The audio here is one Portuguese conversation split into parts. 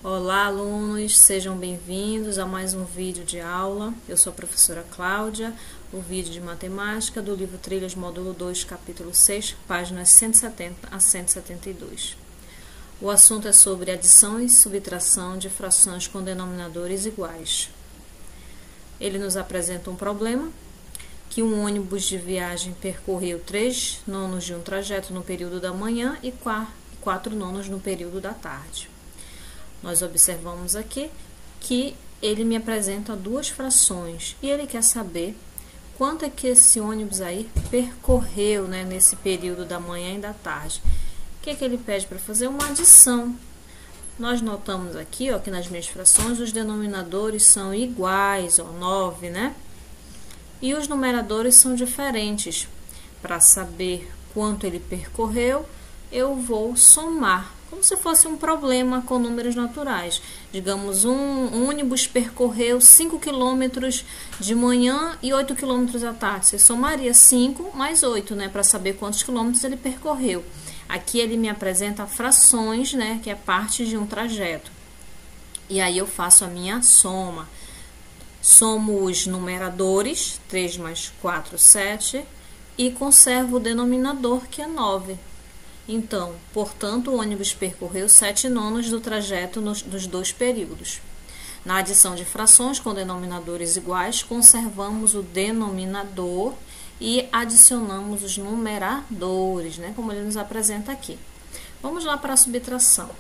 Olá, alunos, sejam bem-vindos a mais um vídeo de aula. Eu sou a professora Cláudia, o vídeo de matemática do livro Trilhas, módulo 2, capítulo 6, páginas 170 a 172. O assunto é sobre adição e subtração de frações com denominadores iguais. Ele nos apresenta um problema, que um ônibus de viagem percorreu 3/9 de um trajeto no período da manhã e 4/9 no período da tarde. Nós observamos aqui que ele me apresenta duas frações e ele quer saber quanto é que esse ônibus aí percorreu, né, nesse período da manhã e da tarde. O que é que ele pede para fazer? Uma adição. Nós notamos aqui, ó, que nas minhas frações os denominadores são iguais, ó, 9, né? E os numeradores são diferentes. Para saber quanto ele percorreu, eu vou somar, como se fosse um problema com números naturais. Digamos, um ônibus percorreu 5 km de manhã e 8 km à tarde. Você somaria 5 mais 8, né, para saber quantos quilômetros ele percorreu. Aqui ele me apresenta frações, né, que é parte de um trajeto. E aí eu faço a minha soma. Somo os numeradores, 3 mais 4, 7, e conservo o denominador, que é 9. Então, portanto, o ônibus percorreu 7/9 do trajeto dos dois períodos. Na adição de frações com denominadores iguais, conservamos o denominador e adicionamos os numeradores, né, como ele nos apresenta aqui. Vamos lá para a subtração.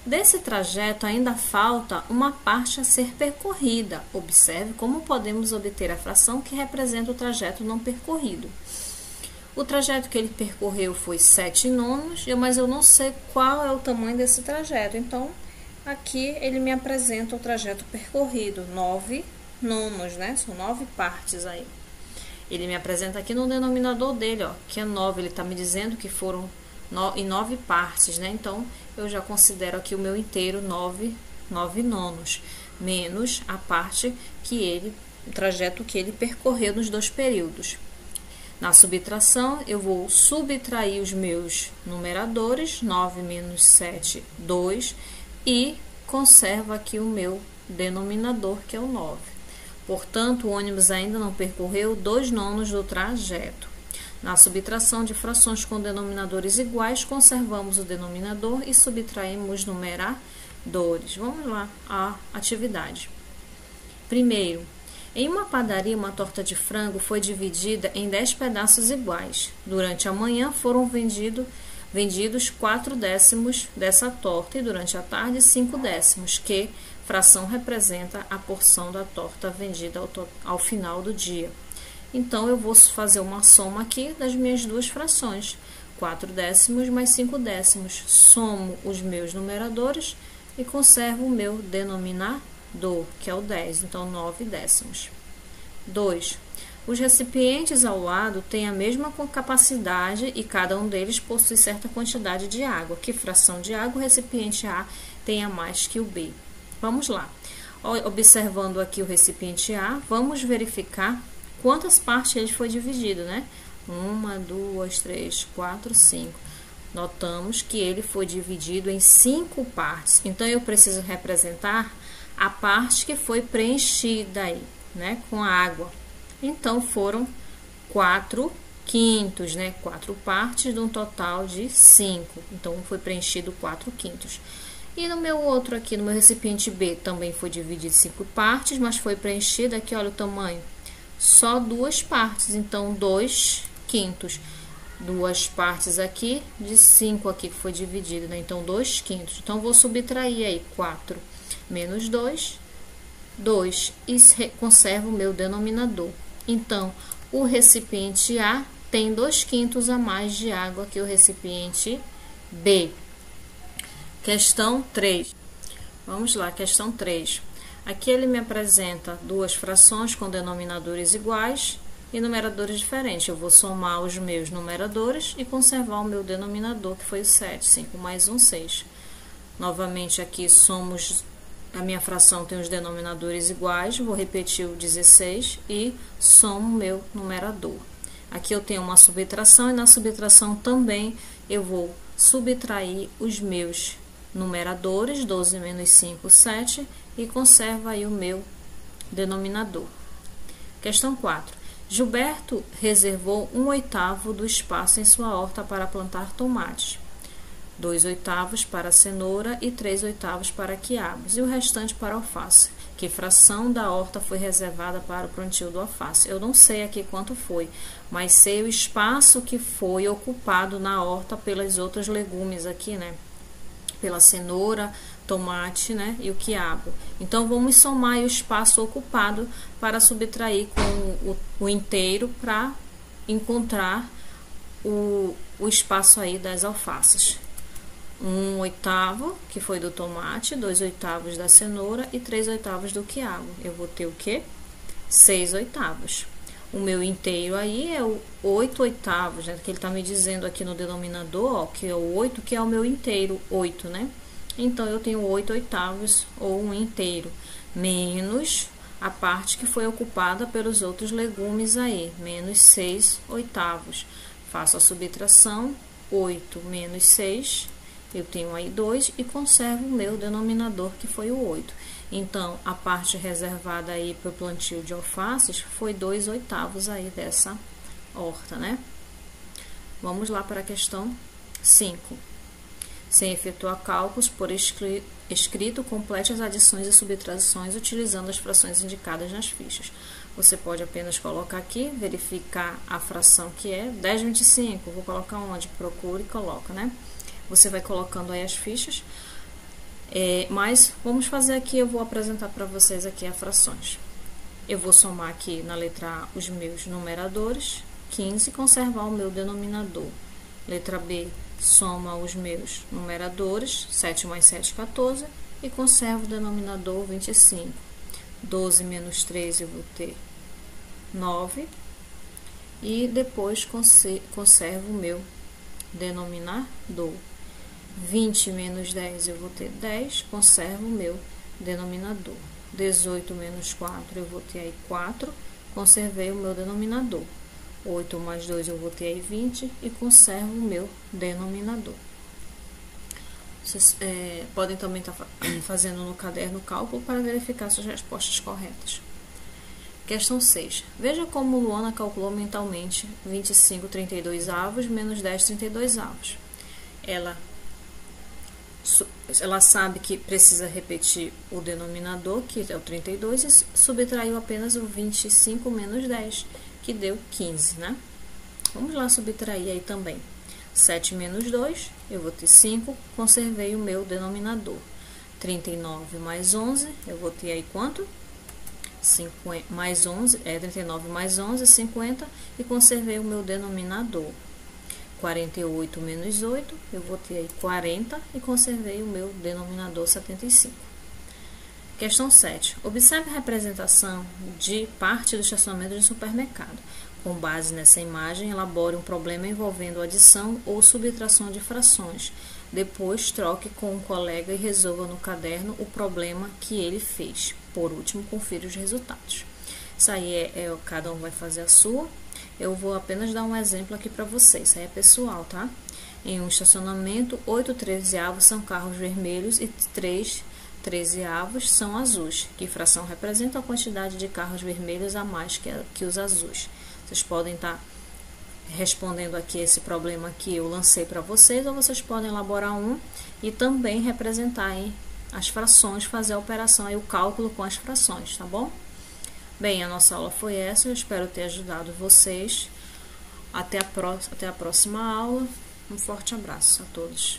Desse trajeto ainda falta uma parte a ser percorrida. Observe como podemos obter a fração que representa o trajeto não percorrido. O trajeto que ele percorreu foi 7/9, mas eu não sei qual é o tamanho desse trajeto. Então, aqui ele me apresenta o trajeto percorrido, 9/9, né? São 9 partes aí. Ele me apresenta aqui no denominador dele, ó, que é 9. Ele está me dizendo que foram em 9 partes, né? Então, eu já considero aqui o meu inteiro 9/9, menos a parte o trajeto que ele percorreu nos dois períodos. Na subtração, eu vou subtrair os meus numeradores, 9 menos 7, 2, e conservo aqui o meu denominador, que é o 9. Portanto, o ônibus ainda não percorreu 2/9 do trajeto. Na subtração de frações com denominadores iguais, conservamos o denominador e subtraímos os numeradores. Vamos lá à atividade. Primeiro, em uma padaria, uma torta de frango foi dividida em 10 pedaços iguais. Durante a manhã foram vendidos 4 décimos dessa torta e durante a tarde 5 décimos, que fração representa a porção da torta vendida ao final do dia. Então, eu vou fazer uma soma aqui das minhas duas frações. 4 décimos mais 5 décimos. Somo os meus numeradores e conservo o meu denominador, que é o 10, então 9 décimos. 2. Os recipientes ao lado têm a mesma capacidade e cada um deles possui certa quantidade de água. Que fração de água o recipiente A tem a mais que o B? Vamos lá. Observando aqui o recipiente A, vamos verificar quantas partes ele foi dividido, né? 1, 2, 3, 4, 5. Notamos que ele foi dividido em 5 partes. Então, eu preciso representar a parte que foi preenchida aí, né, com a água. Então, foram 4/5, né, 4 partes de um total de 5. Então, foi preenchido 4/5. E no meu outro aqui, no meu recipiente B, também foi dividido em 5 partes, mas foi preenchido aqui, olha o tamanho, só 2 partes. Então, 2/5. 2 partes aqui de 5 aqui que foi dividido, né? Então, 2/5. Então, vou subtrair aí 4 menos 2, 2, e conservo o meu denominador. Então, o recipiente A tem 2/5 a mais de água que o recipiente B. Questão 3. Vamos lá, questão 3. Aqui ele me apresenta duas frações com denominadores iguais e numeradores diferentes. Eu vou somar os meus numeradores e conservar o meu denominador, que foi o 7. 5 mais 1, 6. Novamente, aqui somos... A minha fração tem os denominadores iguais, vou repetir o 16 e somo o meu numerador. Aqui eu tenho uma subtração e na subtração também eu vou subtrair os meus numeradores, 12 menos 5, 7, e conservo aí o meu denominador. Questão 4. Gilberto reservou 1/8 do espaço em sua horta para plantar tomates, 2/8 para cenoura e 3/8 para quiabos, e o restante para alface. Que fração da horta foi reservada para o plantio do alface? Eu não sei aqui quanto foi, mas sei o espaço que foi ocupado na horta pelas outras legumes aqui, né? Pela cenoura, tomate, né, e o quiabo. Então, vamos somar o espaço ocupado para subtrair com o inteiro para encontrar o espaço aí das alfaces. 1/8, que foi do tomate, 2/8 da cenoura e 3/8 do quiabo. Eu vou ter o quê? 6/8. O meu inteiro aí é o 8/8, né, que ele está me dizendo aqui no denominador, ó, que é o 8, que é o meu inteiro, 8, né? Então, eu tenho 8/8 ou um inteiro, menos a parte que foi ocupada pelos outros legumes aí, menos 6/8. Faço a subtração, 8 menos 6, eu tenho aí 2 e conservo o meu denominador, que foi o 8. Então, a parte reservada aí para o plantio de alfaces foi 2/8 aí dessa horta, né? Vamos lá para a questão 5. Sem efetuar cálculos por escrito, complete as adições e subtrações utilizando as frações indicadas nas fichas. Você pode apenas colocar aqui, verificar a fração que é 10/25. Vou colocar onde? Procure e coloca, né? Você vai colocando aí as fichas. Mas vamos fazer aqui, eu vou apresentar para vocês aqui as frações. Eu vou somar aqui na letra A os meus numeradores, 15, e conservar o meu denominador. Letra B, soma os meus numeradores, 7 mais 7, 14, e conservo o denominador 25. 12 menos 3 eu vou ter 9, e depois conservo o meu denominador. 20 menos 10 eu vou ter 10, conservo o meu denominador. 18 menos 4 eu vou ter aí 4, conservei o meu denominador. 8 mais 2 eu vou ter aí 20 e conservo o meu denominador. Vocês podem também estar fazendo no caderno o cálculo para verificar suas respostas corretas. Questão 6. Veja como Luana calculou mentalmente 25 32avos menos 10 32avos. Ela sabe que precisa repetir o denominador, que é o 32, e subtraiu apenas o 25 menos 10, que deu 15, né? Vamos lá subtrair aí também. 7 menos 2, eu vou ter 5, conservei o meu denominador. 39 mais 11, eu vou ter aí quanto? 50, mais 11, 39 mais 11, 50, e conservei o meu denominador. 48 menos 8, eu vou ter aí 40 e conservei o meu denominador 75. Questão 7. Observe a representação de parte do estacionamento de um supermercado. Com base nessa imagem, elabore um problema envolvendo adição ou subtração de frações. Depois, troque com um colega e resolva no caderno o problema que ele fez. Por último, confira os resultados. Isso aí cada um vai fazer a sua. Eu vou apenas dar um exemplo aqui para vocês. Isso aí é pessoal, tá? Em um estacionamento, 8 13avos são carros vermelhos e 3 13avos são azuis. Que fração representa a quantidade de carros vermelhos a mais que os azuis? Vocês podem estar respondendo aqui esse problema que eu lancei para vocês, ou vocês podem elaborar um e também representar aí as frações, fazer a operação aí, o cálculo com as frações, tá bom? Bem, a nossa aula foi essa, eu espero ter ajudado vocês. Até a próxima aula. Um forte abraço a todos.